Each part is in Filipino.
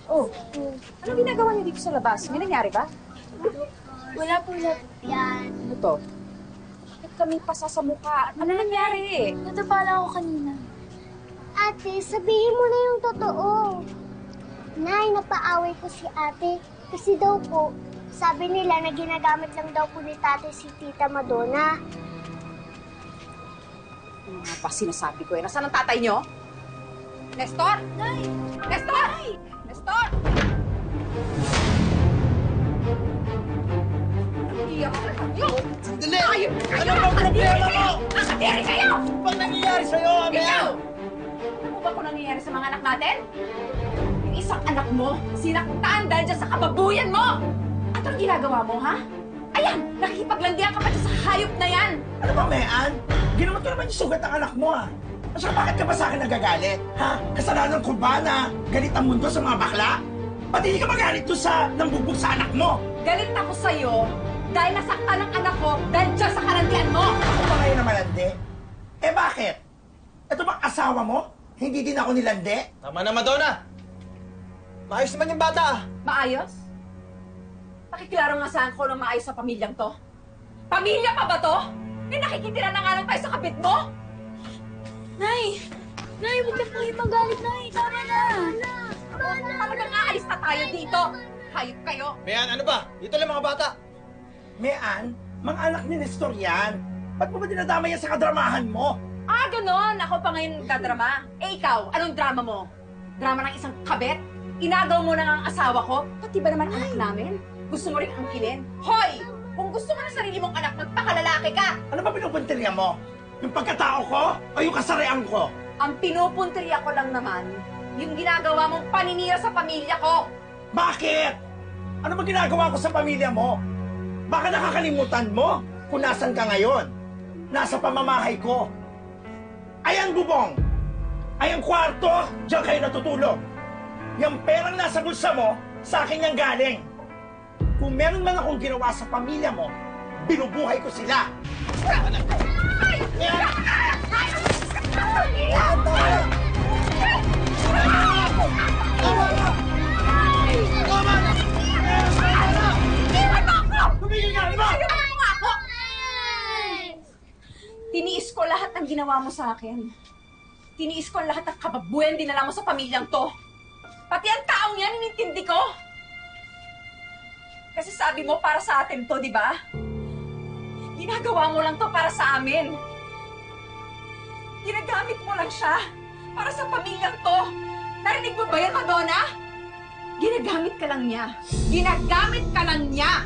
Oh, ano ginagawa niyo dito sa labas? May nangyari ba? Wala po yan. Ano to? Bakit kami pasa sa mukha? Ano nangyari? Natapala ako kanina. Ate, sabihin mo na yung totoo. Nay, napaaway ko si ate. Kasi daw po, sabi nila na ginagamit lang daw po ni tate si Tita Madonna. Ano nga pa sinasabi ko eh? Nasaan ang tatay niyo? Nestor? Nay! Nestor! Nestor! Iyak ka lang niyo! Sandali! Ayun! Ano bang problema mo? Nakadiri kayo! Ano bang nangyayari sa'yo, Ikaw! Amel? Ano ba kung nangyayari sa mga anak natin? Yung isang anak mo, sinaktan dahil dyan sa kababuyan mo! At ang ginagawa mo, ha? Ayan! Nakikipaglandian ka pa dyan sa hayop na yan! Ano ba, Mean? Ginawa ko naman yung sugat ng anak mo, ah. At saka bakit ka ba sa akin nagagalit? Ha? Kasalanan ko ba na galit ang mundo sa mga bakla? Pati hindi ka magalit doon sa nambugbog sa anak mo? Galit ako sa'yo dahil nasaktan ang anak ko dahil dyan sa kalandian mo! Ako ba ngayon na malandi? Eh bakit? Ito bang asawa mo? Hindi din ako nilandi? Tama na, Madonna! Maayos naman yung bata, ah. Maayos? Pakiklaro nga saan ko ng maayos sa pamilyang to? Pamilya pa ba to? Eh nakikitira na nga lang tayo sa kabit mo? Nay! Nay, huwag na po kayo magalit, Nay. Tama na. Talagang aalis na tayo dito! Hayop kayo! Mayan, ano ba? Dito lang mga bata. Mean, mga anak ni Nestor yan. Ba't mo ba dinadama yan sa kadramahan mo? Ah, ganon! Ako pa ngayon nagdadrama. Eh ikaw, anong drama mo? Drama ng isang kabet? Inagaw mo na ang asawa ko? Pati ba naman anak namin? Gusto mo rin angkinin? Hoy! Kung gusto mo ng sarili mong anak, magpakalalaki ka! Ano ba pinupuntirya mo? Yung pagkatao ko o yung kasarian ko? Ang pinupunteriya ko lang naman, yung ginagawa mong paninira sa pamilya ko! Bakit? Ano ba ginagawa ko sa pamilya mo? Baka nakakalimutan mo kung nasan ka ngayon? Nasa pamamahay ko. Ayan bubong! Ayan kwarto! Diyan kayo natutulog. Yung perang nasa bulsa mo, sa akin yung galing. Kung meron man akong ginawa sa pamilya mo, binubuhay ko sila. Tumigil ka, di ba? Ayaw mo ako! Tiniis ko lahat ng ginawa mo sa akin. Tiniis ko lahat ng kababuyan dinala mo sa pamilyang to. Pati ang taong yan, inintindi ko. Kasi sabi mo, para sa atin to, di ba? Ginagawa mo lang to para sa amin. Ginagamit mo lang siya para sa pamilyang to. Narinig mo ba yan, Madonna? Ginagamit ka lang niya. Ginagamit ka lang niya.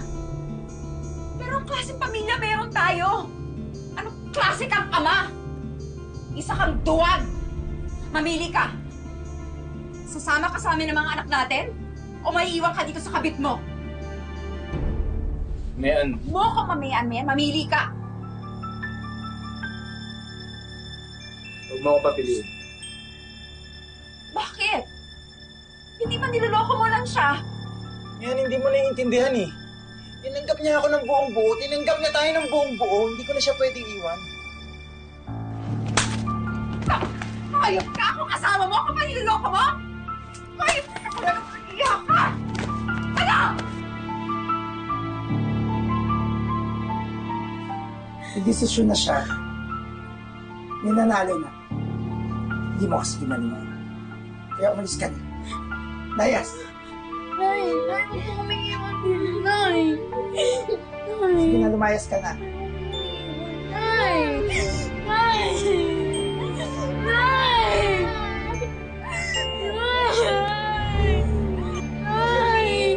Pero ang klaseng pamilya meron tayo. Anong klase kang ama? Isa kang duwag. Mamili ka. Sasama ka sa amin ng mga anak natin? O may iwan ka dito sa kabit mo? Mayan. Mo ko mamayan-mayan, mamili ka. Huwag mo akong papiliin. Bakit? Hindi ba niloloko mo lang siya? Mayan, hindi mo naiintindihan eh. Tinanggap niya ako ng buong buo. Tinanggap niya tayo ng buong buo. Hindi ko na siya pwedeng iwan. Hayop ka! Kung kasama mo, ako pa niloloko mo? Hayop ka! Ako na nag-iyak ka! Ano? May desisyon na siya. Ninanalo na. Hindi mo kasi ginalingan. Kaya umalis ka na. Layas! Nay, Nay, huwag mo kaming iwan dito, Nay. Nay. Sige na, lumayas ka na. Nay. Nay. Nay. Nay. Nay.